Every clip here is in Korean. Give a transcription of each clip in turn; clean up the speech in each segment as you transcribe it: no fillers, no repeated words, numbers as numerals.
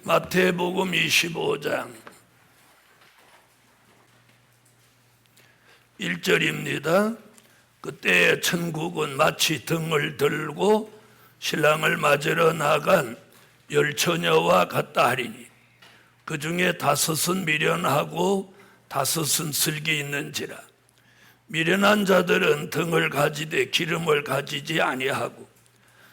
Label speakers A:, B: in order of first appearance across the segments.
A: 마태복음 25장 1절입니다. 그때 천국은 마치 등을 들고 신랑을 맞으러 나간 열 처녀와 같다 하리니 그 중에 5은 미련하고 5은 슬기 있는지라. 미련한 자들은 등을 가지되 기름을 가지지 아니하고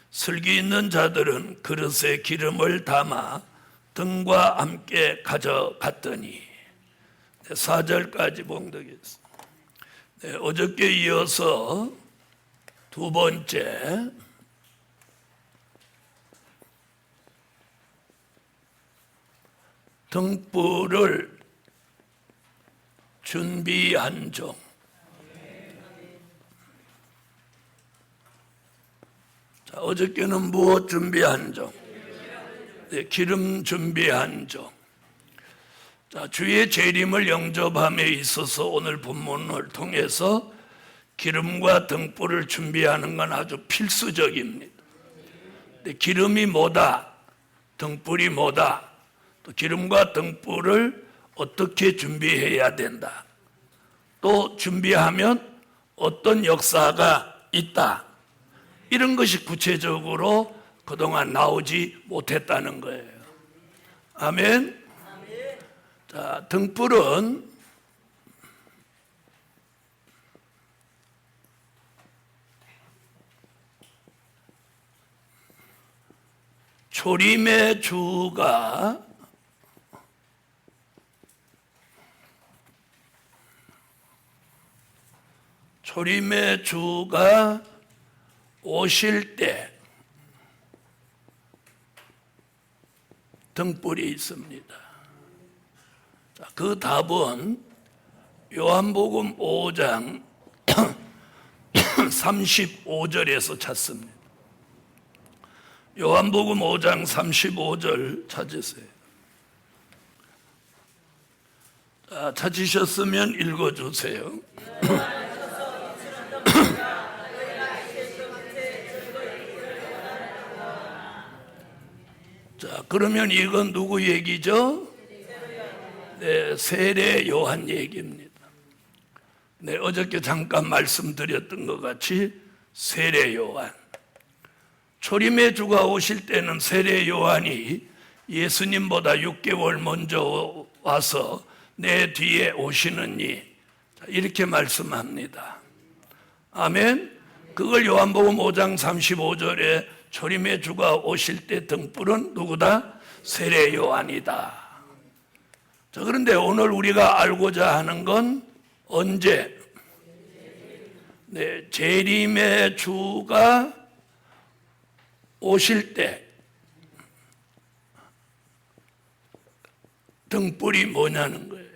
A: 슬기 있는 자들은 그릇에 기름을 담아 등과 함께 가져갔더니 4절까지 봉독했습니다. 어저께 이어서 두 번째 등불을 준비한 종. 자, 어저께는 무엇 준비한 종? 기름 준비한 종. 자, 주의 재림을 영접함에 있어서 오늘 본문을 통해서 기름과 등불을 준비하는 건 아주 필수적입니다. 근데 기름이 뭐다? 등불이 뭐다? 또 기름과 등불을 어떻게 준비해야 된다? 또 준비하면 어떤 역사가 있다? 이런 것이 구체적으로 그동안 나오지 못했다는 거예요. 아멘. 자, 등불은 초림의 주가 오실 때 등불이 있습니다. 자, 그 답은 요한복음 5장 35절에서 찾습니다. 요한복음 5장 35절 찾으세요. 자, 찾으셨으면 읽어주세요. 자, 그러면 이건 누구 얘기죠? 네, 세례 요한 얘기입니다. 네, 어저께 잠깐 말씀드렸던 것 같이 세례 요한. 초림의 주가 오실 때는 세례 요한이 예수님보다 6개월 먼저 와서 내 뒤에 오시느니 이렇게 말씀합니다. 아멘. 그걸 요한복음 5장 35절에 초림의 주가 오실 때 등불은 누구다? 세례 요한이다. 자, 그런데 오늘 우리가 알고자 하는 건 언제? 네, 재림의 주가 오실 때 등불이 뭐냐는 거예요.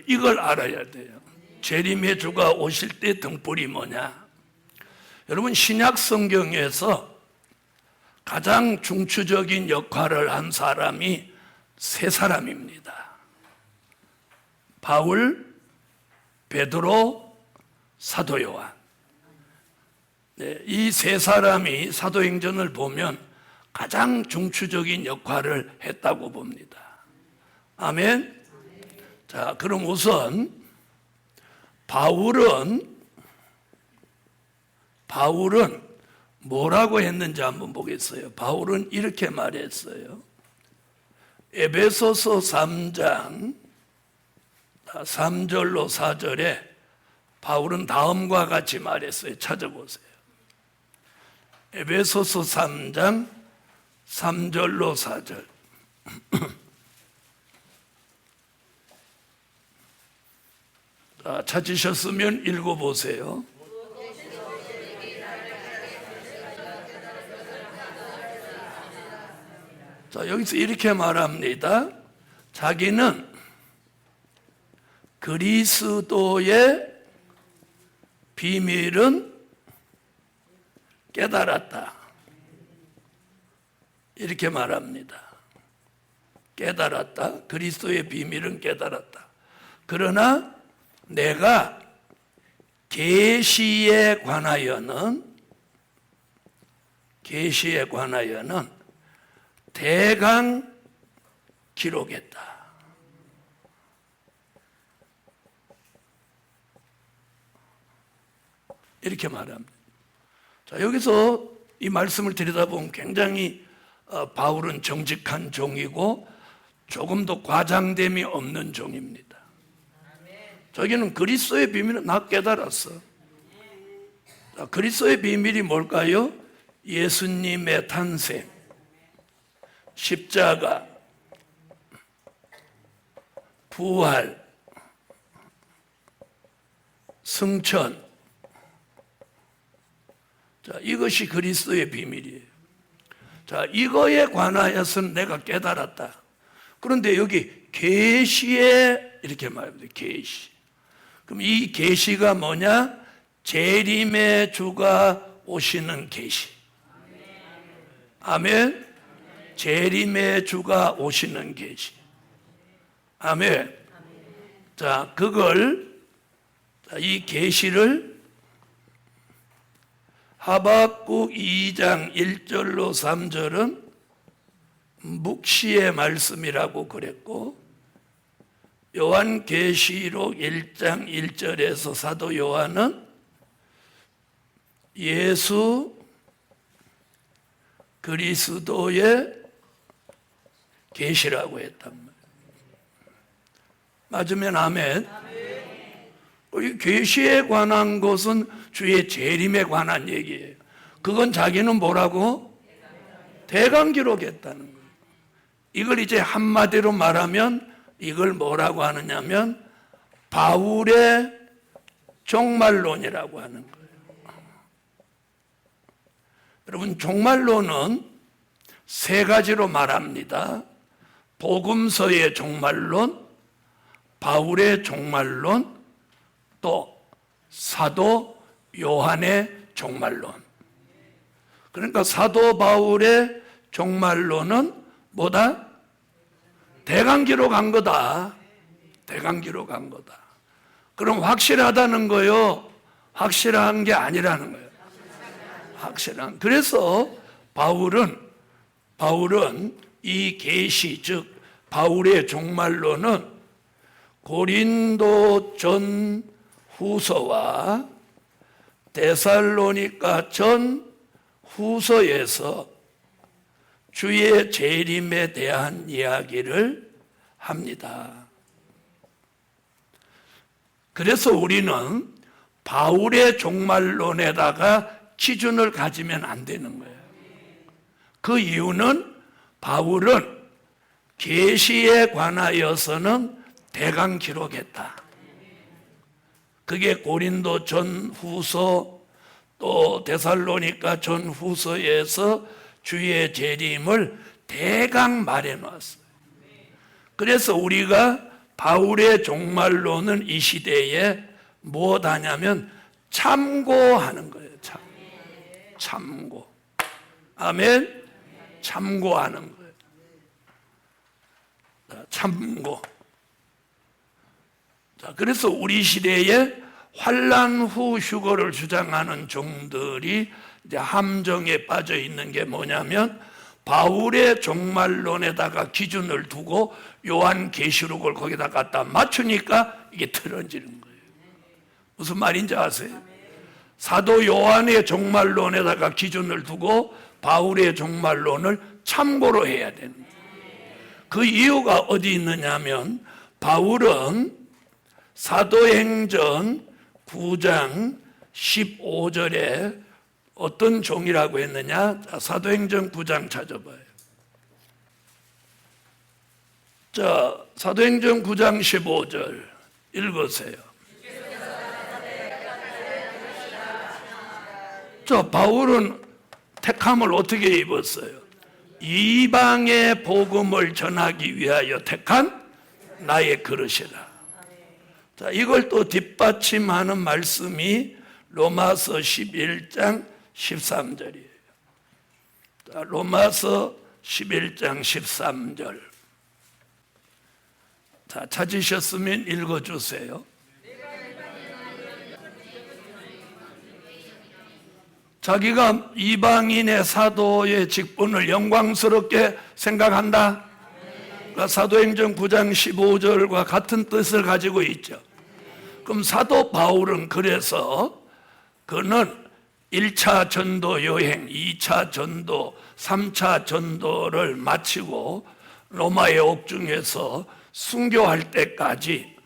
A: 이걸 알아야 돼요. 재림의 주가 오실 때 등불이 뭐냐? 여러분, 신약 성경에서 가장 중추적인 역할을 한 사람이 3사람입니다. 바울, 베드로, 사도 요한. 네, 이 3사람이 사도행전을 보면 가장 중추적인 역할을 했다고 봅니다. 아멘. 자, 그럼 우선 바울은 뭐라고 했는지 한번 보겠어요. 바울은 이렇게 말했어요. 에베소서 3장 3절로 4절에 바울은 다음과 같이 말했어요. 찾아보세요. 에베소서 3장 3절로 4절. 찾으셨으면 읽어보세요. 자, 여기서 이렇게 말합니다. 자기는 그리스도의 비밀은 깨달았다. 이렇게 말합니다. 깨달았다. 그리스도의 비밀은 깨달았다. 그러나 내가 계시에 관하여는 대강 기록했다. 이렇게 말합니다. 자, 여기서 이 말씀을 들여다보면 굉장히 바울은 정직한 종이고 조금도 과장됨이 없는 종입니다. 저기는 그리스도의 비밀을 나 깨달았어. 자, 그리스도의 비밀이 뭘까요? 예수님의 탄생, 십자가, 부활, 승천. 자, 이것이 그리스도의 비밀이에요. 자, 이거에 관하여서는 내가 깨달았다. 그런데 여기 계시에 이렇게 말합니다. 계시. 그럼 이 계시가 뭐냐? 재림의 주가 오시는 계시. 아멘. 재림의 주가 오시는 계시. 아멘. 자, 이 계시를 하박국 2장 1절로 3절은 묵시의 말씀이라고 그랬고, 요한계시록 1장 1절에서 사도 요한은 예수 그리스도의 계시라고 했단 말이에요. 맞으면 아멘. 이 계시에 관한 것은 주의 재림에 관한 얘기예요. 그건 자기는 뭐라고? 대강 기록했다는 거예요. 이걸 이제 한마디로 말하면 이걸 뭐라고 하느냐면 바울의 종말론이라고 하는 거예요. 여러분, 종말론은 세 가지로 말합니다. 복음서의 종말론, 바울의 종말론, 또 사도 요한의 종말론. 그러니까 사도 바울의 종말론은 뭐다? 대강 기록한 거다. 대강 기록한 거다. 그럼 확실하다는 거요? 확실한 게 아니라는 거예요. 확실한. 그래서 바울은 이 계시, 즉 바울의 종말론은 고린도 전 후서와 데살로니가 전 후서에서 주의 재림에 대한 이야기를 합니다. 그래서 우리는 바울의 종말론에다가 기준을 가지면 안 되는 거예요. 그 이유는 바울은 계시에 관하여서는 대강 기록했다. 그게 고린도 전 후서 또 데살로니가 전 후서에서 주의 재림을 대강 말해놨어요. 그래서 우리가 바울의 종말론은 이 시대에 무엇하냐면 참고하는 거예요. 참고. 아멘. 참고하는 거예요. 참고. 자, 그래서 우리 시대에 환난 후 휴거를 주장하는 종들이 이제 함정에 빠져 있는 게 뭐냐면 바울의 종말론에다가 기준을 두고 요한계시록을 거기다 갖다 맞추니까 이게 틀어지는 거예요. 무슨 말인지 아세요? 사도 요한의 종말론에다가 기준을 두고 바울의 종말론을 참고로 해야 되는 거예요. 그 이유가 어디 있느냐면 바울은 사도행전 9장 15절에 어떤 종이라고 했느냐? 사도행전 9장 찾아봐요. 자, 사도행전 9장 15절 읽으세요. 자, 바울은 택함을 어떻게 입었어요? 이방의 복음을 전하기 위하여 택한 나의 그릇이라. 자, 이걸 또 뒷받침하는 말씀이 로마서 11장 13절이에요. 자, 로마서 11장 13절. 자, 찾으셨으면 읽어주세요. 자기가 이방인의 사도의 직분을 영광스럽게 생각한다. 그러니까 사도행전 9장 15절과 같은 뜻을 가지고 있죠. 그럼 사도 바울은 그래서 그는 1차 전도 여행, 2차 전도, 3차 전도를 마치고 로마의 옥중에서 순교할 때까지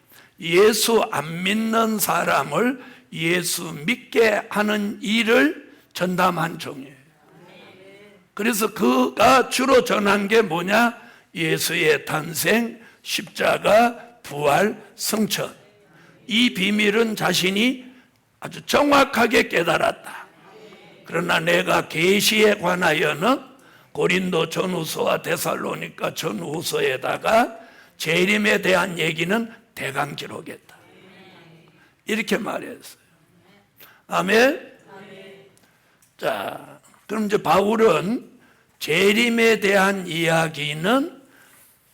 A: 예수 안 믿는 사람을 예수 믿게 하는 일을 전담한 종이에요. 그래서 그가 주로 전한 게 뭐냐? 예수의 탄생, 십자가, 부활, 성천. 이 비밀은 자신이 아주 정확하게 깨달았다. 그러나 내가 계시에 관하여는 고린도 전후서와 데살로니가 전후서에다가 재림에 대한 얘기는 대강 기록했다. 이렇게 말했어요. 아멘. 자, 그럼 이제 바울은 재림에 대한 이야기는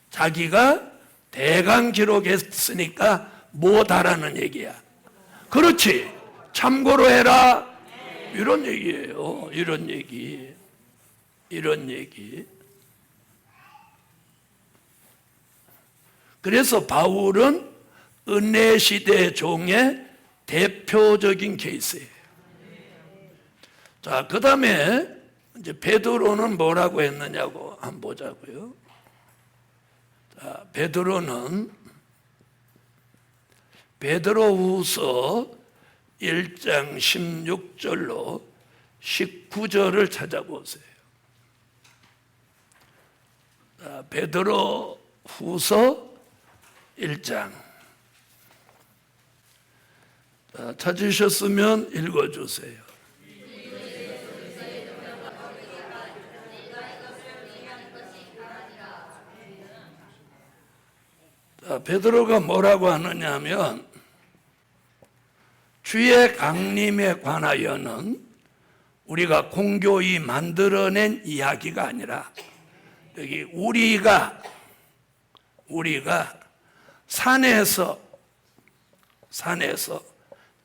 A: 자기가 대강 기록했으니까 못하라는 얘기야. 그렇지. 참고로 해라. 이런 얘기예요. 이런 얘기. 그래서 바울은 은혜 시대 종의 대표적인 케이스예요. 자, 그 다음에 이제 베드로는 뭐라고 했느냐고 한번 보자고요. 자, 베드로후서 1장 16절로 19절을 찾아보세요. 자, 베드로후서 1장. 자, 찾으셨으면 읽어주세요. 자, 베드로가 뭐라고 하느냐 하면 주의 강림에 관하여는 우리가 공교히 만들어낸 이야기가 아니라 여기 우리가 산에서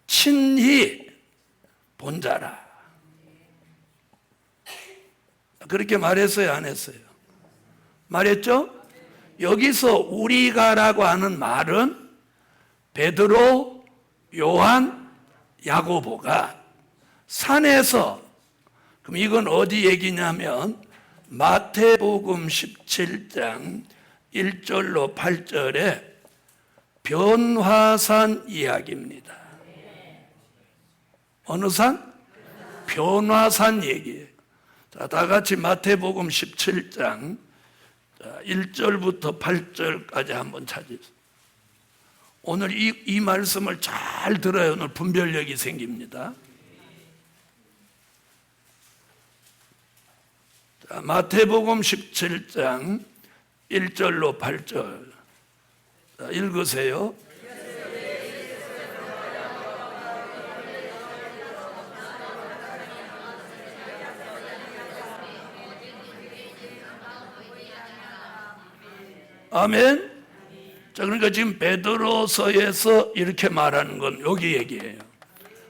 A: 친히 본 자라. 그렇게 말했어요, 안 했어요? 말했죠? 여기서 우리가라고 하는 말은 베드로, 요한, 야고보가 산에서, 그럼 이건 어디 얘기냐면 마태복음 17장 1절로 8절에 변화산 이야기입니다. 어느 산? 변화산 얘기예요. 자, 다 같이 마태복음 17장 1절부터 8절까지 한번 찾으세요. 오늘 이 말씀을 잘 들어야 오늘 분별력이 생깁니다. 자, 마태복음 17장 1절로 8절. 자, 읽으세요. 아멘. 자, 그러니까 지금 베드로서에서 이렇게 말하는 건 여기 얘기예요.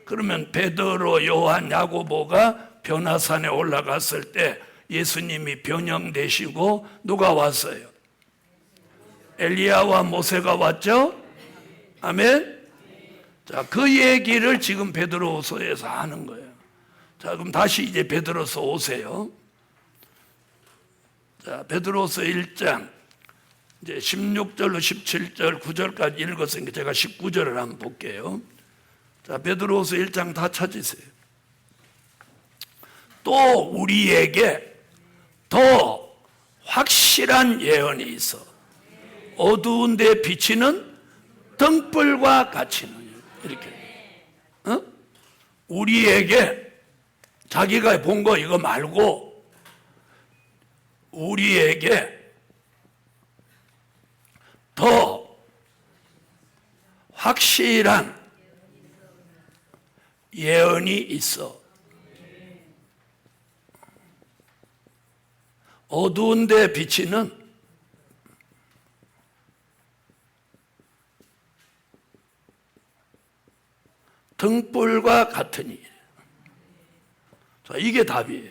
A: 그러면 베드로, 요한, 야고보가 변화산에 올라갔을 때 예수님이 변형되시고 누가 왔어요? 엘리야와 모세가 왔죠? 아멘. 자, 그 얘기를 지금 베드로서에서 하는 거예요. 자, 그럼 다시 이제 베드로서 오세요. 자, 베드로서 1장 이제 16절로 17절 9절까지 읽었으니까 제가 19절을 한번 볼게요. 자, 베드로서 1장 다 찾으세요. 또 우리에게 더 확실한 예언이 있어 어두운 데 비치는 등불과 같이는 이렇게 우리에게 자기가 본 거 이거 말고 우리에게 더 확실한 예언이 있어. 어두운 데 비치는 등불과 같으니. 자, 이게 답이에요.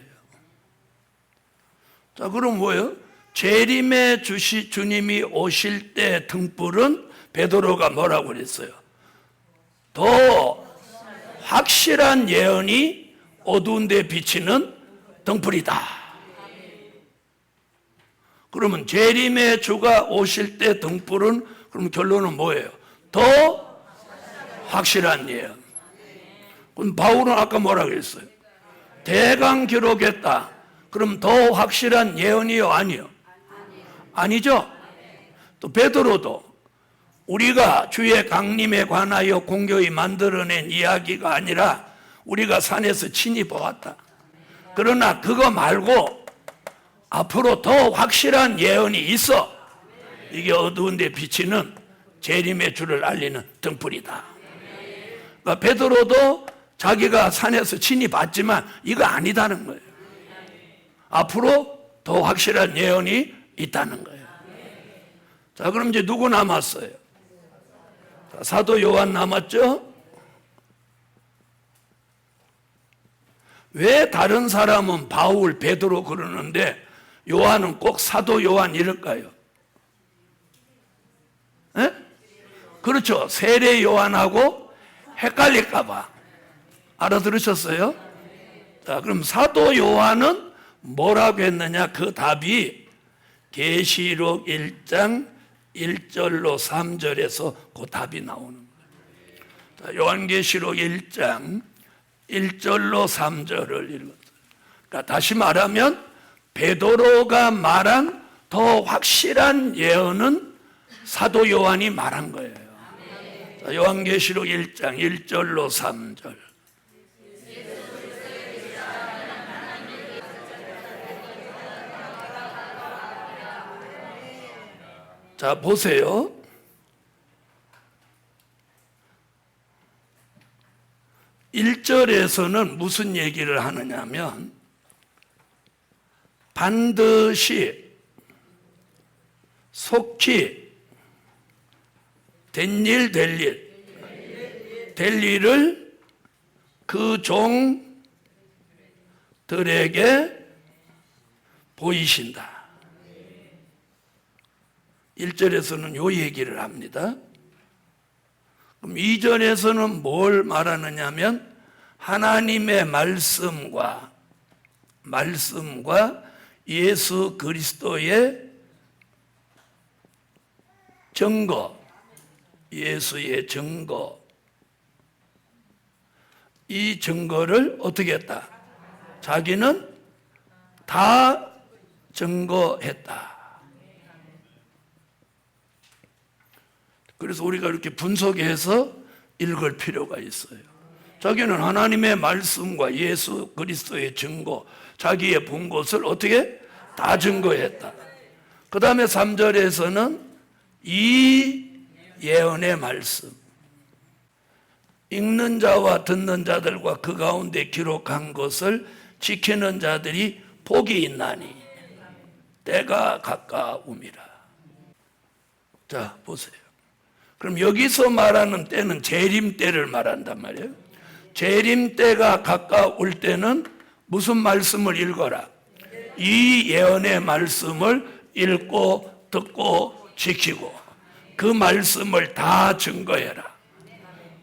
A: 자, 그럼 뭐예요? 재림의 주님이 오실 때 등불은 베드로가 뭐라고 그랬어요? 더 확실한 예언이 어두운 데 비치는 등불이다. 그러면 재림의 주가 오실 때 등불은, 그럼 결론은 뭐예요? 더 확실한 예언. 그럼 바울은 아까 뭐라 그랬어요? 대강 기록했다. 그럼 더 확실한 예언이요, 아니요? 아니죠? 또 베드로도 우리가 주의 강림에 관하여 공교히 만들어낸 이야기가 아니라 우리가 산에서 친히 보았다. 그러나 그거 말고 앞으로 더 확실한 예언이 있어. 이게 어두운 데 비치는 재림의 주를 알리는 등불이다. 그러니까 베드로도 자기가 산에서 친히 봤지만 이거 아니다는 거예요. 앞으로 더 확실한 예언이 있다는 거예요. 자, 그럼 이제 누구 남았어요? 자, 사도 요한 남았죠? 왜 다른 사람은 바울, 베드로 그러는데 요한은 꼭 사도 요한 이럴까요? 에? 그렇죠. 세례 요한하고 헷갈릴까 봐. 알아들으셨어요? 자, 그럼 사도 요한은 뭐라고 했느냐? 그 답이 계시록 1장 1절로 3절에서 그 답이 나오는 거예요. 자, 요한계시록 1장 1절로 3절을 읽었어요. 그러니까 다시 말하면 베드로가 말한 더 확실한 예언은 사도 요한이 말한 거예요. 자, 요한계시록 1장 1절로 3절. 자, 보세요. (1절에서는) 무슨 얘기를 하느냐면 반드시 속히 될 일을 그 종들에게 보이신다. 1절에서는 요 얘기를 합니다. 그럼 2절에서는 뭘 말하느냐면 하나님의 말씀과 예수 그리스도의 증거, 예수의 증거, 이 증거를 어떻게 했다? 자기는 다 증거했다. 그래서 우리가 이렇게 분석해서 읽을 필요가 있어요. 자기는 하나님의 말씀과 예수 그리스도의 증거, 자기의 본 것을 어떻게? 다 증거했다. 그 다음에 3절에서는 이 예언의 말씀, 읽는 자와 듣는 자들과 그 가운데 기록한 것을 지키는 자들이 복이 있나니 때가 가까움이라. 자, 보세요. 그럼 여기서 말하는 때는 재림 때를 말한단 말이에요. 재림 때가 가까울 때는 무슨 말씀을 읽어라? 이 예언의 말씀을 읽고 듣고 지키고 그 말씀을 다 증거해라.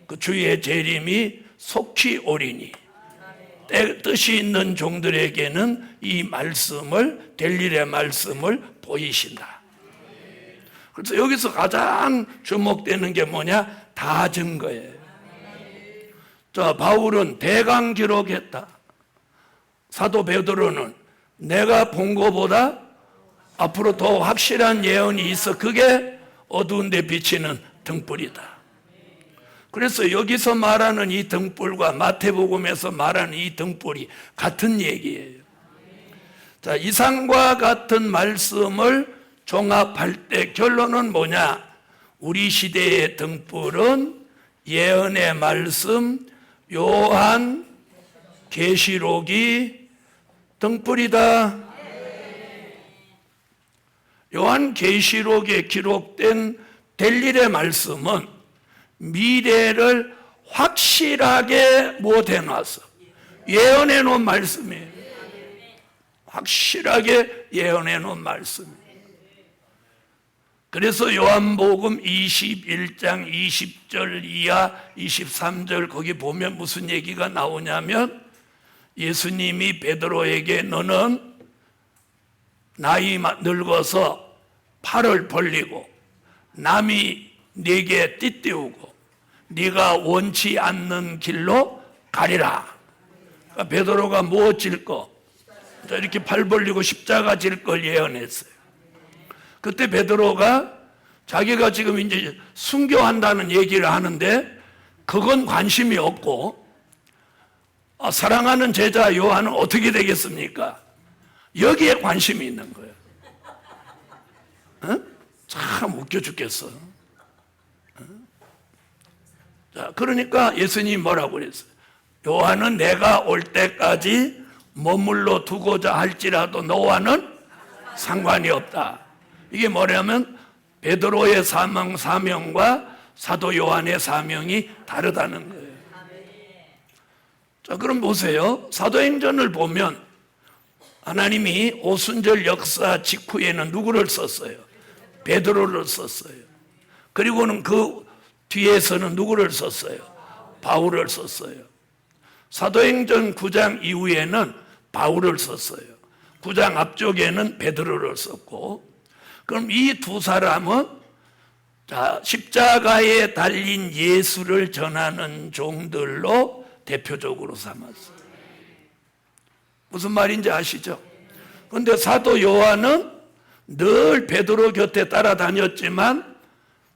A: 그 주의 재림이 속히 오리니 뜻이 있는 종들에게는 이 말씀을, 될 일의 말씀을 보이신다. 그래서 여기서 가장 주목되는 게 뭐냐? 다 증거예요. 자, 바울은 대강 기록했다. 사도 베드로는 내가 본 것보다 앞으로 더 확실한 예언이 있어. 그게 어두운 데 비치는 등불이다. 그래서 여기서 말하는 이 등불과 마태복음에서 말하는 이 등불이 같은 얘기예요. 자, 이상과 같은 말씀을 종합할 때 결론은 뭐냐? 우리 시대의 등불은 예언의 말씀, 요한 계시록이 등불이다. 요한 계시록에 기록된 될 일의 말씀은 미래를 확실하게 못 해놨어. 예언해 놓은 말씀이에요. 확실하게 예언해 놓은 말씀이에요. 그래서 요한복음 21장 20절 이하 23절 거기 보면 무슨 얘기가 나오냐면 예수님이 베드로에게 너는 나이 늙어서 팔을 벌리고 남이 네게 띠띠우고 네가 원치 않는 길로 가리라. 그러니까 베드로가 무엇 질 거? 이렇게 팔 벌리고 십자가 질 걸 예언했어요. 그때 베드로가 자기가 지금 이제 순교한다는 얘기를 하는데 그건 관심이 없고 사랑하는 제자 요한은 어떻게 되겠습니까? 여기에 관심이 있는 거예요. 어? 참 웃겨 죽겠어. 자, 그러니까 예수님이 뭐라고 그랬어요? 요한은 내가 올 때까지 머물러 두고자 할지라도 너와는 상관이 없다. 이게 뭐냐면 베드로의 사명과 사도 요한의 사명이 다르다는 거예요. 자, 그럼 보세요. 사도행전을 보면 하나님이 오순절 역사 직후에는 누구를 썼어요? 베드로를 썼어요. 그리고는 그 뒤에서는 누구를 썼어요? 바울을 썼어요. 사도행전 9장 이후에는 바울을 썼어요. 9장 앞쪽에는 베드로를 썼고, 그럼 이 두 사람은 십자가에 달린 예수를 전하는 종들로 대표적으로 삼았어요. 무슨 말인지 아시죠? 그런데 사도 요한은 늘 베드로 곁에 따라다녔지만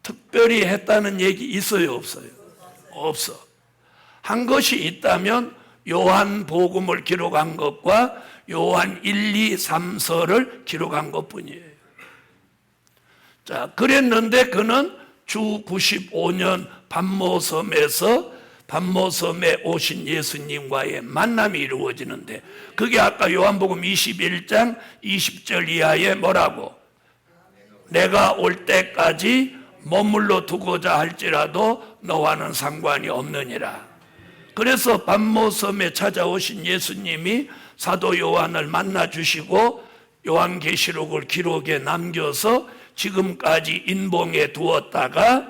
A: 특별히 했다는 얘기 있어요, 없어요? 없어. 한 것이 있다면 요한 복음을 기록한 것과 요한 1, 2, 3서를 기록한 것뿐이에요. 자, 그랬는데 그는 주 95년 반모섬에 오신 예수님과의 만남이 이루어지는데 그게 아까 요한복음 21장 20절 이하에 뭐라고? 내가 올 때까지 머물러 두고자 할지라도 너와는 상관이 없느니라. 그래서 반모섬에 찾아오신 예수님이 사도 요한을 만나 주시고 요한계시록을 기록에 남겨서 지금까지 인봉에 두었다가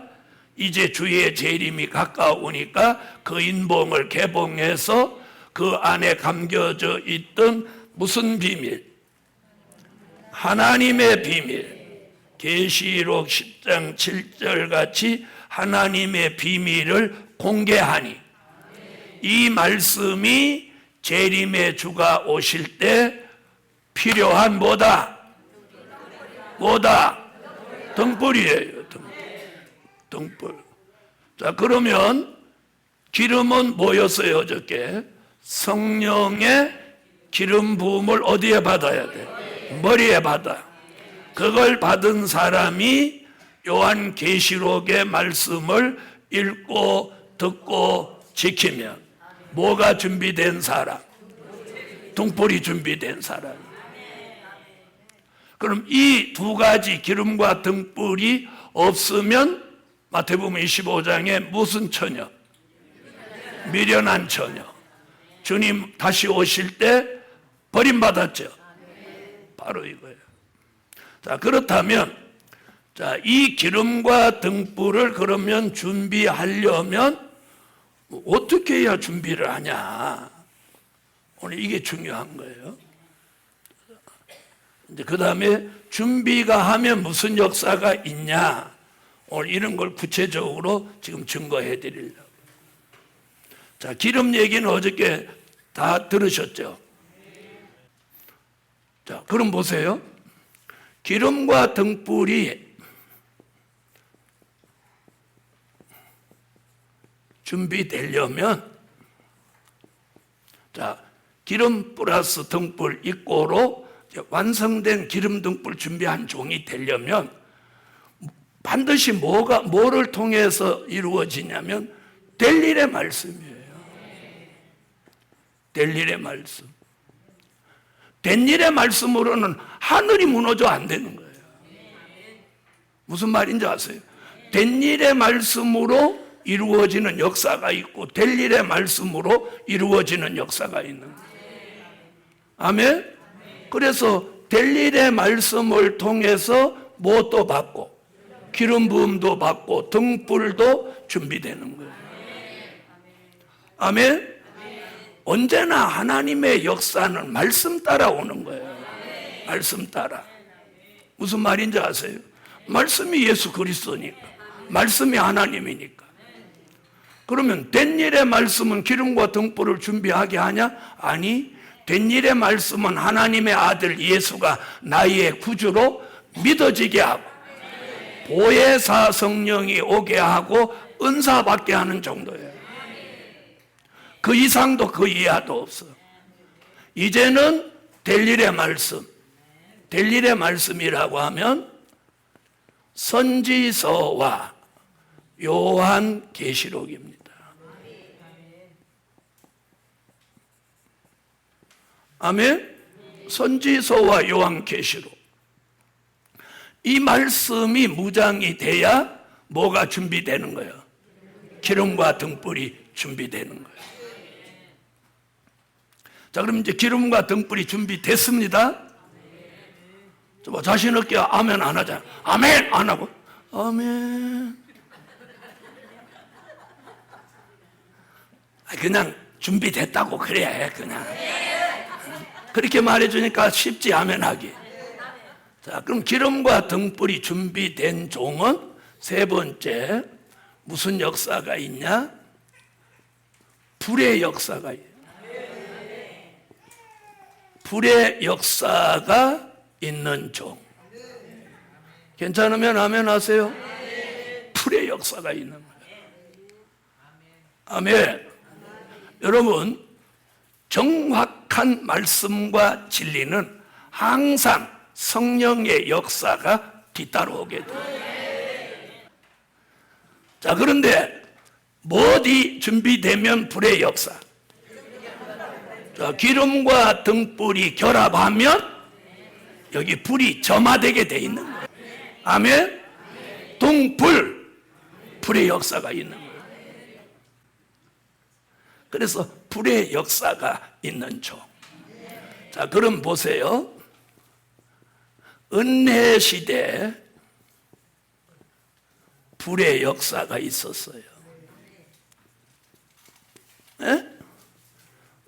A: 이제 주의 재림이 가까우니까 그 인봉을 개봉해서 그 안에 감겨져 있던 무슨 비밀? 하나님의 비밀. 계시록 10장 7절 같이 하나님의 비밀을 공개하니 이 말씀이 재림의 주가 오실 때 필요한 뭐다? 등불이에요. 등불. 자, 그러면 기름은 뭐였어요, 어저께? 성령의 기름 부음을 어디에 받아야 돼? 머리에 받아. 그걸 받은 사람이 요한계시록의 말씀을 읽고 듣고 지키면 뭐가 준비된 사람? 등불이 준비된 사람. 그럼 이 두 가지 기름과 등불이 없으면 마태복음 25장에 무슨 처녀? 미련한 처녀. 주님 다시 오실 때 버림받았죠. 바로 이거예요. 자, 그렇다면 이 기름과 등불을 그러면 준비하려면 어떻게 해야 준비를 하냐? 오늘 이게 중요한 거예요. 이제 그 다음에 준비가 하면 무슨 역사가 있냐? 오늘 이런 걸 구체적으로 지금 증거해 드리려고. 자, 기름 얘기는 어저께 다 들으셨죠? 자, 그럼 보세요. 기름과 등불이 준비되려면 기름 플러스 등불 이꼬로 완성된 기름 등불 준비한 종이 되려면 반드시 뭐를 통해서 이루어지냐면 될 일의 말씀이에요. 될 일의 말씀. 된 일의 말씀으로는 하늘이 무너져 안 되는 거예요. 무슨 말인지 아세요? 된 일의 말씀으로 이루어지는 역사가 있고 될 일의 말씀으로 이루어지는 역사가 있는 거예요. 아멘? 그래서 될 일의 말씀을 통해서 무엇도 받고 기름 부음도 받고 등불도 준비되는 거예요. 아멘? 언제나 하나님의 역사는 말씀 따라 오는 거예요. 말씀 따라. 무슨 말인지 아세요? 말씀이 예수 그리스도니까, 말씀이 하나님이니까. 그러면 된 일의 말씀은 기름과 등불을 준비하게 하냐? 아니, 된 일의 말씀은 하나님의 아들 예수가 나의 구주로 믿어지게 하고 보혜사 성령이 오게 하고 은사 받게 하는 정도예요. 그 이상도 그 이하도 없어. 이제는 될 일의 말씀, 될 일의 말씀이라고 하면 선지서와 요한계시록입니다. 아멘? 선지서와 요한계시록. 이 말씀이 무장이 돼야 뭐가 준비되는 거예요? 기름과 등불이 준비되는 거예요. 자, 그럼 이제 기름과 등불이 준비됐습니다. 자신 없게 아멘 안 하잖아. 아멘 안 하고 아멘. 그냥 준비됐다고 그래야 그냥 그렇게 말해주니까 쉽지 아멘 하기. 자, 그럼 기름과 등불이 준비된 종은 세 번째 무슨 역사가 있냐? 불의 역사가 있어요. 불의 역사가 있는 종. 괜찮으면 아멘 하세요. 불의 역사가 있는 거예요. 아멘. 여러분, 정확한 말씀과 진리는 항상 성령의 역사가 뒤따라오게 돼요. 자, 그런데 뭐디 준비되면 불의 역사? 자, 기름과 등불이 결합하면 여기 불이 점화되게 돼 있는 거예요. 아멘? 등불, 불의 역사가 있는 거예요. 그래서 불의 역사가 있는 종. 자, 그럼 보세요. 은혜 시대에 불의 역사가 있었어요. 네?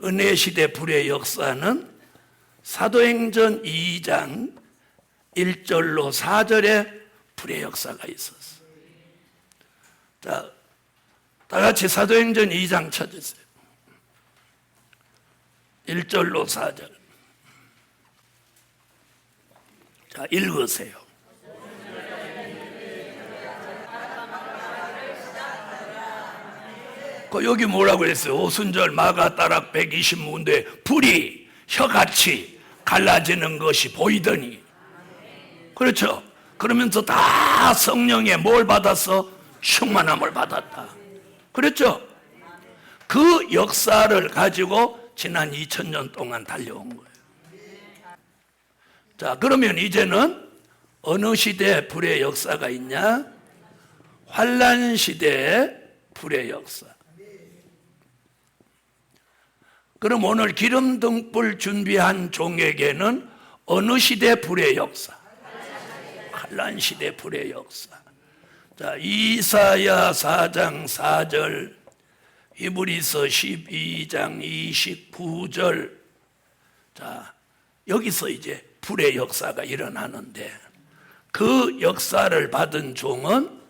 A: 은혜 시대 불의 역사는 사도행전 2장 1절로 4절에 불의 역사가 있었어요. 자, 다 같이 사도행전 2장 찾으세요. 1절로 4절. 자, 읽으세요. 여기 뭐라고 했어요? 오순절 마가다락 120문대 불이 혀같이 갈라지는 것이 보이더니. 그렇죠? 그러면서 다 성령의 뭘 받았어? 충만함을 받았다. 그렇죠? 그 역사를 가지고 지난 2000년 동안 달려온 거예요. 자, 그러면 이제는 어느 시대에 불의 역사가 있냐? 환란 시대에 불의 역사. 그럼 오늘 기름 등불 준비한 종에게는 어느 시대 불의 역사? 환란 시대 불의 역사. 자, 이사야 4장 4절, 히브리서 12장 29절. 자, 여기서 이제 불의 역사가 일어나는데 그 역사를 받은 종은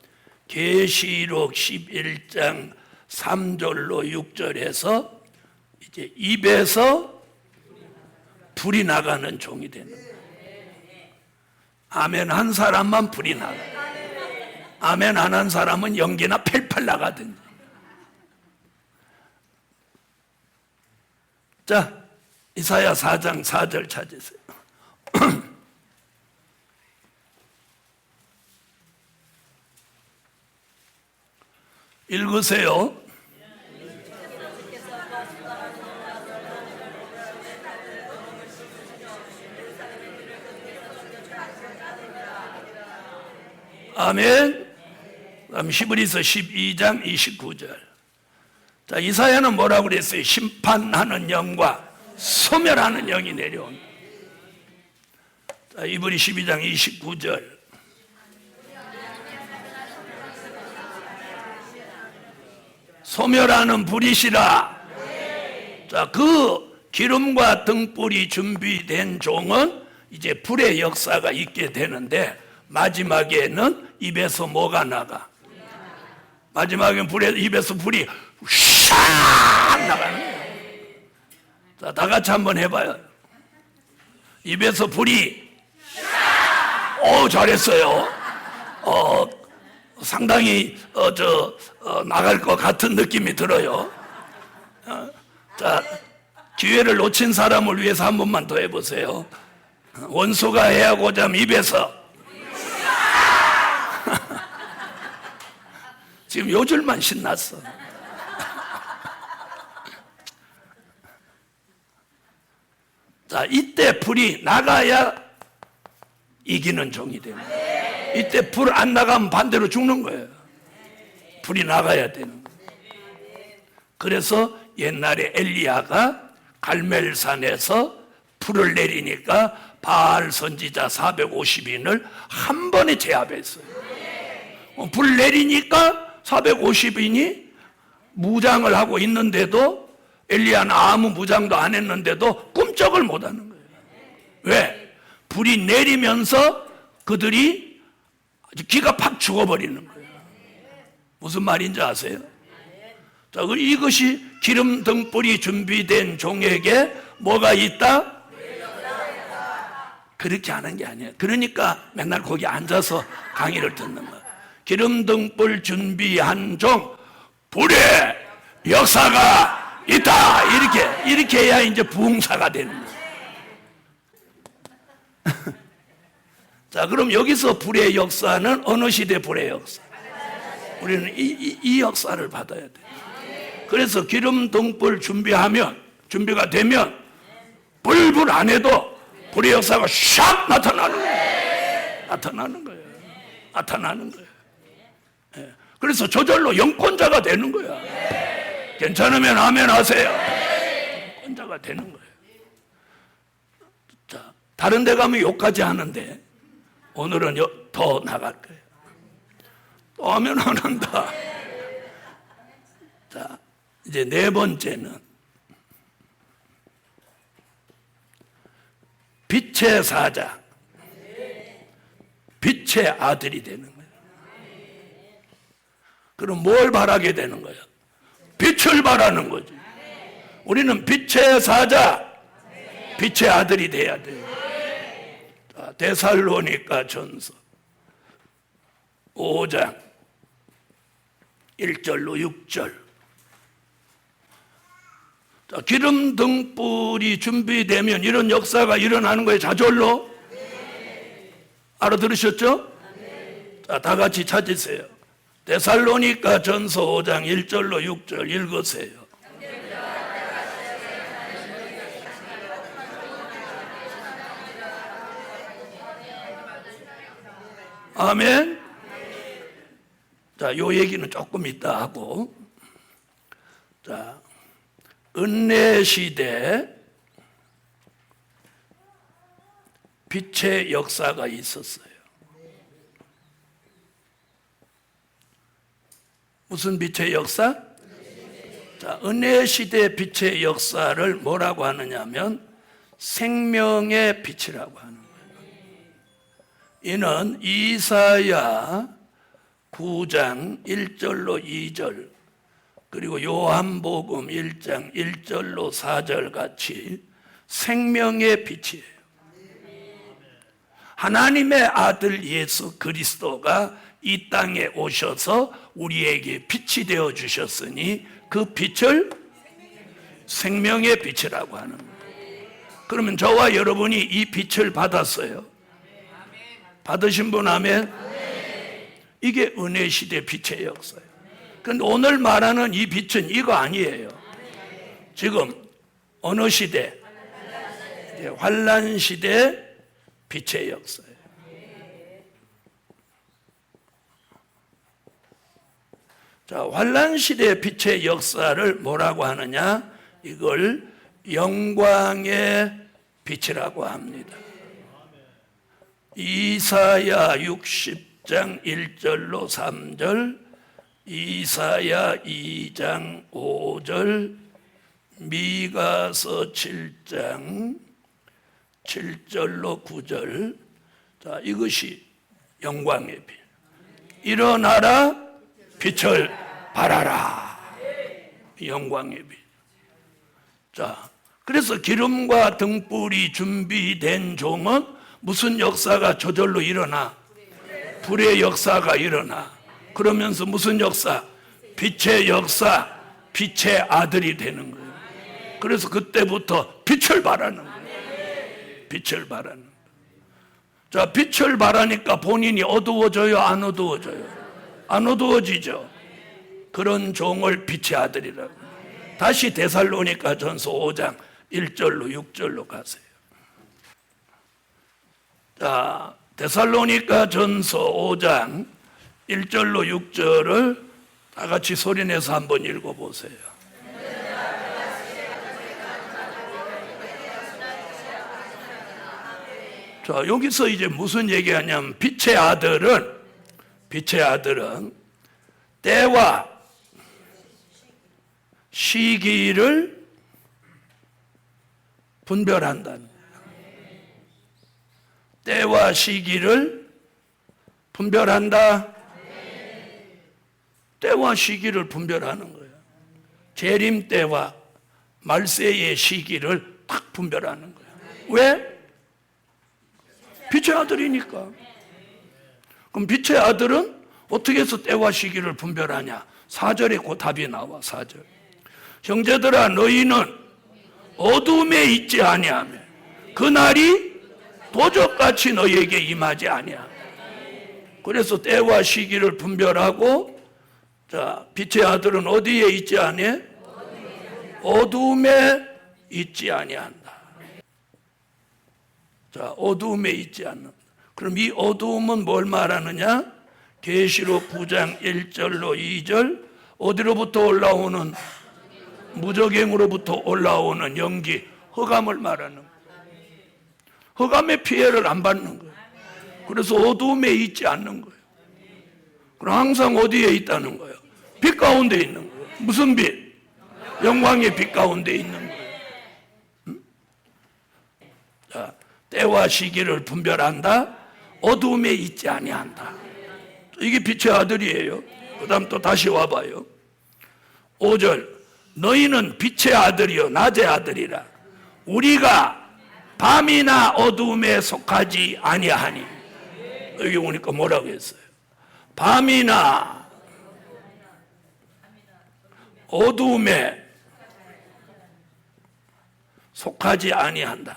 A: 계시록 11장 3절로 6절에서 이제 입에서 불이 나가는 종이 되는 거예요. 아멘 한 사람만 불이 나가. 아멘 안 한 사람은 연기나 펠펠 나가든지. 자, 이사야 4장 4절 찾으세요. 읽으세요. 아멘. 그다음 히브리서 12장 29절. 자, 이사야는 뭐라고 그랬어요? 심판하는 영과 소멸하는 영이 내려온다. 자, 히브리 12장 29절. 소멸하는 불이시라. 자, 그 기름과 등불이 준비된 종은 이제 불의 역사가 있게 되는데, 마지막에는 입에서 뭐가 나가? 마지막엔 입에서 불이 샥 나가는 거예요. 자, 다 같이 한번 해봐요. 입에서 불이 오, 잘했어요. 상당히 나갈 것 같은 느낌이 들어요. 자, 기회를 놓친 사람을 위해서 한 번만 더 해보세요. 원수가 해하고자 하면 입에서 지금 요 줄만 신났어. 자, 이때 불이 나가야 이기는 종이 되는 거예요. 이때 불 안 나가면 반대로 죽는 거예요. 불이 나가야 되는 거예요. 그래서 옛날에 엘리야가 갈멜산에서 불을 내리니까 바알 선지자 450인을 한 번에 제압했어요. 불 내리니까 450인이 무장을 하고 있는데도, 엘리야는 아무 무장도 안 했는데도 꿈쩍을 못 하는 거예요. 왜? 불이 내리면서 그들이 기가 팍 죽어버리는 거예요. 무슨 말인지 아세요? 자, 이것이 기름 등불이 준비된 종에게 뭐가 있다? 그렇게 하는 게 아니에요. 그러니까 맨날 거기 앉아서 강의를 듣는 거예요. 기름 등불 준비한 종, 불의 역사가 있다. 이렇게 해야 이제 부흥사가 되는 거예요. 자, 그럼 여기서 불의 역사는 어느 시대 불의 역사? 우리는 이 역사를 받아야 돼요. 그래서 기름 등불 준비가 되면 불 안 해도 불의 역사가 샥 나타나는 거예요. 나타나는 거예요. 예. 그래서 저절로 영권자가 되는 거야. 괜찮으면 아멘 하세요. 영권자가 되는 거예요. 자, 다른 데 가면 욕까지 하는데 오늘은 더 나갈 거예요. 또 하면 안 한다. 자, 이제 네 번째는 빛의 사자, 빛의 아들이 되는 거예요. 그럼 뭘 바라게 되는 거예요? 빛을 바라는 거지. 우리는 빛의 사자, 빛의 아들이 돼야 돼요. 자, 데살로니가 전서 5장 1절로 6절. 자, 기름 등불이 준비되면 이런 역사가 일어나는 거예요. 저절로. 알아들으셨죠? 자, 다 같이 찾으세요. 데살로니가 전서 5장 1절로 6절 읽으세요. 아멘. 자, 요 얘기는 조금 이따 하고. 자, 은혜 시대 빛의 역사가 있었어요. 무슨 빛의 역사? 자, 은혜 시대 빛의 역사를 뭐라고 하느냐면 생명의 빛이라고 하는 거예요. 이는 이사야 9장 1절로 2절 그리고 요한복음 1장 1절로 4절 같이 생명의 빛이에요. 하나님의 아들 예수 그리스도가 이 땅에 오셔서 우리에게 빛이 되어 주셨으니 그 빛을 생명의 빛이라고 하는 거예요. 그러면 저와 여러분이 이 빛을 받았어요. 받으신 분 아멘? 이게 은혜 시대 빛의 역사예요. 그런데 오늘 말하는 이 빛은 이거 아니에요. 지금 어느 시대? 환란 시대 빛의 역사예요. 자, 환란 시대의 빛의 역사를 뭐라고 하느냐? 이걸 영광의 빛이라고 합니다. 이사야 60장 1절로 3절, 이사야 2장 5절, 미가서 7장 7절로 9절. 자, 이것이 영광의 빛. 일어나라, 빛을 발하라. 영광의 빛. 자, 그래서 기름과 등불이 준비된 종은 무슨 역사가 저절로 일어나? 불의 역사가 일어나. 그러면서 무슨 역사? 빛의 역사, 빛의 아들이 되는 거예요. 그래서 그때부터 빛을 발하는 거예요. 빛을 발하는 거예요. 자, 빛을 발하니까 본인이 어두워져요? 안 어두워져요? 안 어두워지죠? 그런 종을 빛의 아들이라고. 다시 데살로니가 전서 5장 1절로 6절로 가세요. 자, 데살로니가 전서 5장 1절로 6절을 다 같이 소리내서 한번 읽어보세요. 자, 여기서 이제 무슨 얘기하냐면 빛의 아들은 때와 시기를 분별한다는 거예요. 때와 시기를 분별한다. 때와 시기를 분별하는 거예요. 재림 때와 말세의 시기를 딱 분별하는 거예요. 왜? 빛의 아들이니까. 그럼 빛의 아들은 어떻게 해서 때와 시기를 분별하냐? 4절에 그 답이 나와. 4절. 형제들아, 너희는 어둠에 있지 아니하며 그날이 도적같이 너희에게 임하지 아니하며. 그래서 때와 시기를 분별하고, 자, 빛의 아들은 어디에 있지 아니해? 어둠에 있지 아니한다. 자, 어둠에 있지 않는다. 그럼 이 어둠은 뭘 말하느냐? 계시록 9장 1절로 2절, 어디로부터 올라오는, 무적행으로부터 올라오는 연기, 흑암을 말하는 거예요. 흑암의 피해를 안 받는 거예요. 그래서 어둠에 있지 않는 거예요. 그럼 항상 어디에 있다는 거예요? 빛 가운데 있는 거예요. 무슨 빛? 영광의 빛 가운데 있는 거예요. 자, 때와 시기를 분별한다. 어둠에 있지 아니한다. 이게 빛의 아들이에요. 그 다음 또 다시 와봐요. 5절. 너희는 빛의 아들이요 낮의 아들이라. 우리가 밤이나 어둠에 속하지 아니하니. 여기 오니까 뭐라고 했어요? 밤이나 어둠에 속하지 아니한다.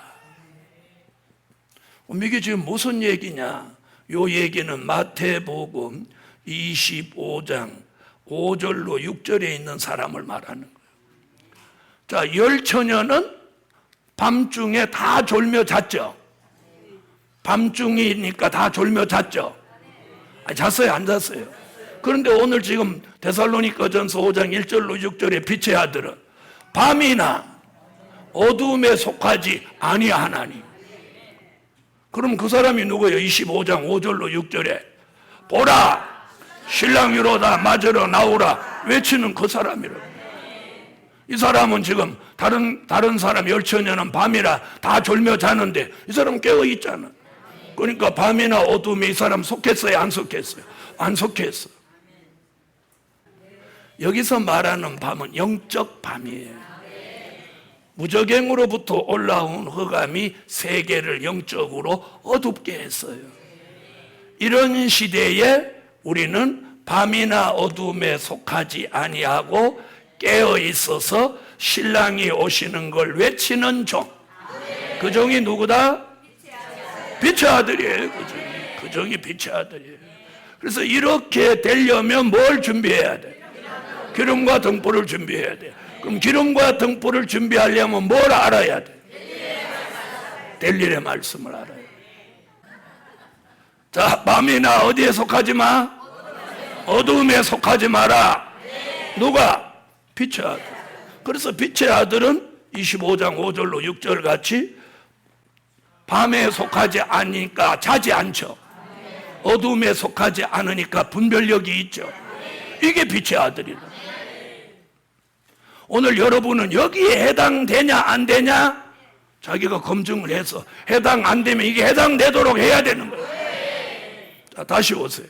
A: 이게 지금 무슨 얘기냐? 요 얘기는 마태복음 25장 5절로 6절에 있는 사람을 말하는 거예요. 자, 열처녀는 밤중에 다 졸며 잤죠. 밤중이니까 다 졸며 잤죠. 잤어요, 안 잤어요? 그런데 오늘 지금 데살로니가전서 5장 1절로 6절의 빛의 아들은 밤이나 어둠에 속하지 아니하나니. 그럼 그 사람이 누구예요? 25장 5절로 6절에 보라 신랑이 이로다 맞으러 나오라 외치는 그 사람이라고. 이 사람은 지금 다른 사람 열처녀는 밤이라 다 졸며 자는데 이 사람은 깨어 있잖아. 그러니까 밤이나 어둠에 이 사람 속했어요, 안 속했어요? 안 속했어. 여기서 말하는 밤은 영적 밤이에요. 무적행으로부터 올라온 흑암이 세계를 영적으로 어둡게 했어요. 이런 시대에 우리는 밤이나 어둠에 속하지 아니하고 깨어 있어서 신랑이 오시는 걸 외치는 종. 그 종이 누구다? 빛의 아들이에요. 그 종이 빛의 아들이에요. 그래서 이렇게 되려면 뭘 준비해야 돼? 기름과 등불을 준비해야 돼. 그럼 기름과 등불을 준비하려면 뭘 알아야 돼? 될 일의 말씀을 알아야 돼. 자, 밤이나 어디에 속하지 마? 어둠에 속하지 마라. 누가? 빛의 아들. 그래서 빛의 아들은 25장 5절로 6절 같이 밤에 속하지 않으니까 자지 않죠. 어둠에 속하지 않으니까 분별력이 있죠. 이게 빛의 아들이다. 오늘 여러분은 여기에 해당되냐 안 되냐 자기가 검증을 해서 해당 안 되면 이게 해당되도록 해야 되는 거예요. 자, 다시 오세요.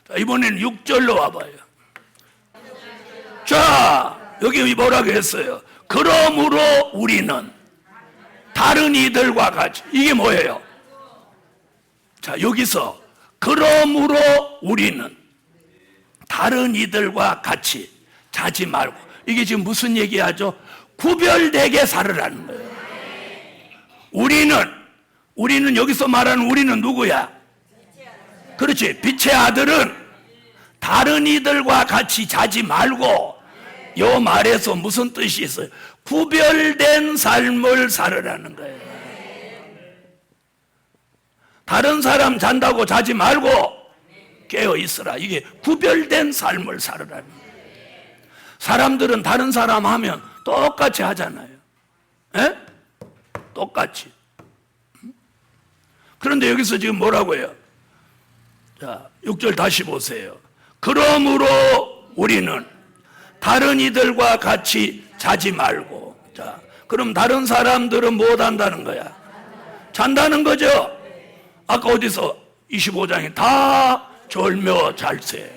A: 자, 이번에는 6절로 와봐요. 자, 여기 뭐라고 했어요? 그러므로 우리는 다른 이들과 같이. 이게 뭐예요? 자, 여기서 그러므로 우리는 다른 이들과 같이 자지 말고. 이게 지금 무슨 얘기하죠? 구별되게 살으라는 거예요. 우리는 여기서 말하는 우리는 누구야? 그렇지. 빛의 아들은 다른 이들과 같이 자지 말고, 요 말에서 무슨 뜻이 있어요? 구별된 삶을 살으라는 거예요. 다른 사람 잔다고 자지 말고 깨어 있으라. 이게 구별된 삶을 살으라는 거예요. 사람들은 다른 사람 하면 똑같이 하잖아요. 에? 똑같이. 그런데 여기서 지금 뭐라고 해요? 자, 6절 다시 보세요. 그러므로 우리는 다른 이들과 같이 자지 말고. 자, 그럼 다른 사람들은 못 한다는 거야? 잔다는 거죠? 아까 어디서 25장에 다 졸며 잘세.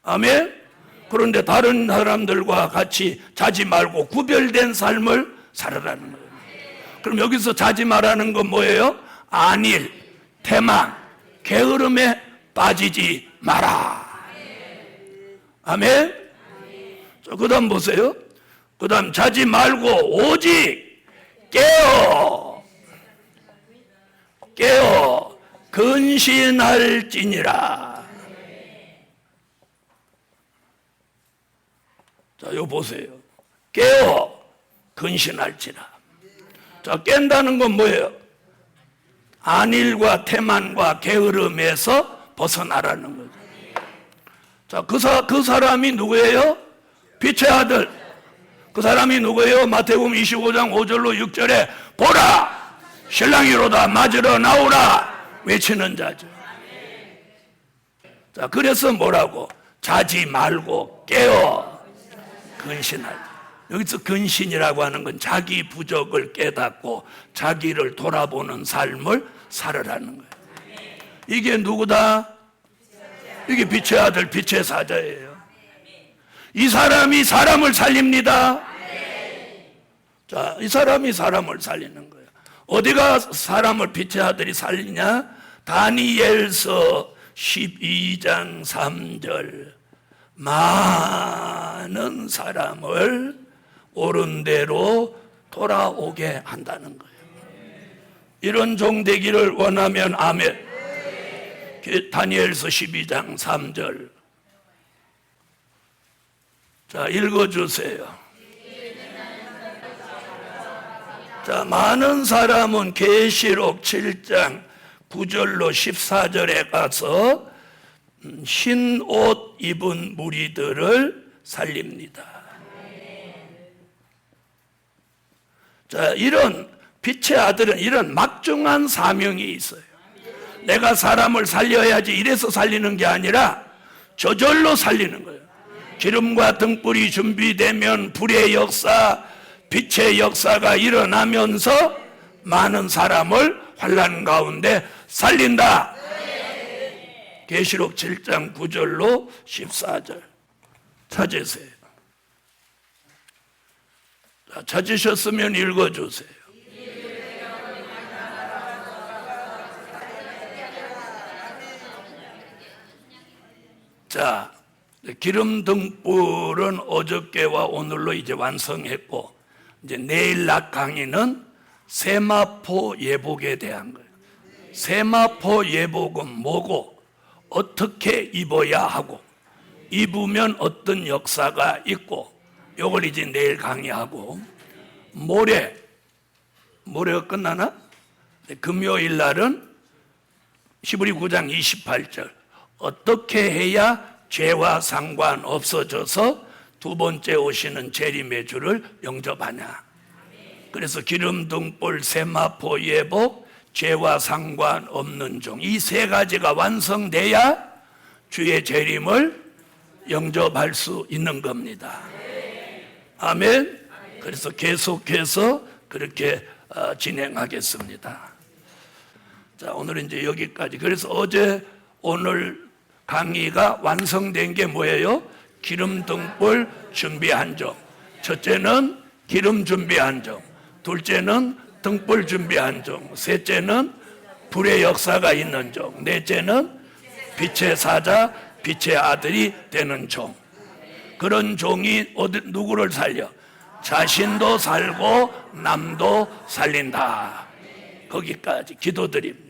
A: 아멘? 그런데 다른 사람들과 같이 자지 말고 구별된 삶을 살아라는 거예요. 그럼 여기서 자지 말라는 건 뭐예요? 안일, 태만, 게으름에 빠지지 마라. 아멘? 자, 그 다음 보세요. 그 다음 자지 말고 오직 깨어 근신할지니라. 자, 요 보세요. 깨어 근신할지라. 자, 깬다는 건 뭐예요? 안일과 태만과 게으름에서 벗어나라는 거죠. 자, 그 사람이 누구예요? 빛의 아들. 그 사람이 누구예요? 마태복음 25장 5절로 6절에 보라! 신랑이로다 맞으러 나오라! 외치는 자죠. 자, 그래서 뭐라고? 자지 말고 깨어 근신하라. 여기서 근신이라고 하는 건 자기 부족을 깨닫고 자기를 돌아보는 삶을 살으라는 거예요. 이게 누구다? 이게 빛의 아들, 빛의 사자예요. 이 사람이 사람을 살립니다. 자, 이 사람이 사람을 살리는 거예요. 어디가 사람을 빛의 아들이 살리냐? 다니엘서 12장 3절. 많은 사람을 옳은 대로 돌아오게 한다는 거예요. 이런 종 되기를 원하면 아멘. 다니엘서 12장 3절. 자, 읽어주세요. 자, 많은 사람은 계시록 7장 9절로 14절에 가서 흰 옷 입은 무리들을 살립니다. 자, 이런 빛의 아들은 이런 막중한 사명이 있어요. 내가 사람을 살려야지 이래서 살리는 게 아니라 저절로 살리는 거예요. 기름과 등불이 준비되면 불의 역사, 빛의 역사가 일어나면서 많은 사람을 환난 가운데 살린다. 계시록 7장 9절로 14절 찾으세요. 자, 찾으셨으면 읽어주세요. 자, 기름 등불은 어저께와 오늘로 이제 완성했고, 이제 내일 낮 강의는 세마포 예복에 대한 거예요. 세마포 예복은 뭐고, 어떻게 입어야 하고, 입으면 어떤 역사가 있고, 요걸 이제 내일 강의하고, 모레가 끝나나? 금요일 날은 히브리 9장 28절. 어떻게 해야 죄와 상관없어져서 두 번째 오시는 재림의 주를 영접하냐. 그래서 기름등불, 세마포, 예복, 죄와 상관없는 종, 이 세 가지가 완성돼야 주의 재림을 영접할 수 있는 겁니다. 아멘. 그래서 계속해서 그렇게 진행하겠습니다. 자, 오늘은 이제 여기까지. 그래서 오늘 강의가 완성된 게 뭐예요? 기름등불 준비한 종. 첫째는 기름 준비한 종, 둘째는 등불 준비한 종, 셋째는 불의 역사가 있는 종, 넷째는 빛의 사자, 빛의 아들이 되는 종. 그런 종이 누구를 살려? 자신도 살고 남도 살린다. 거기까지 기도드립니다.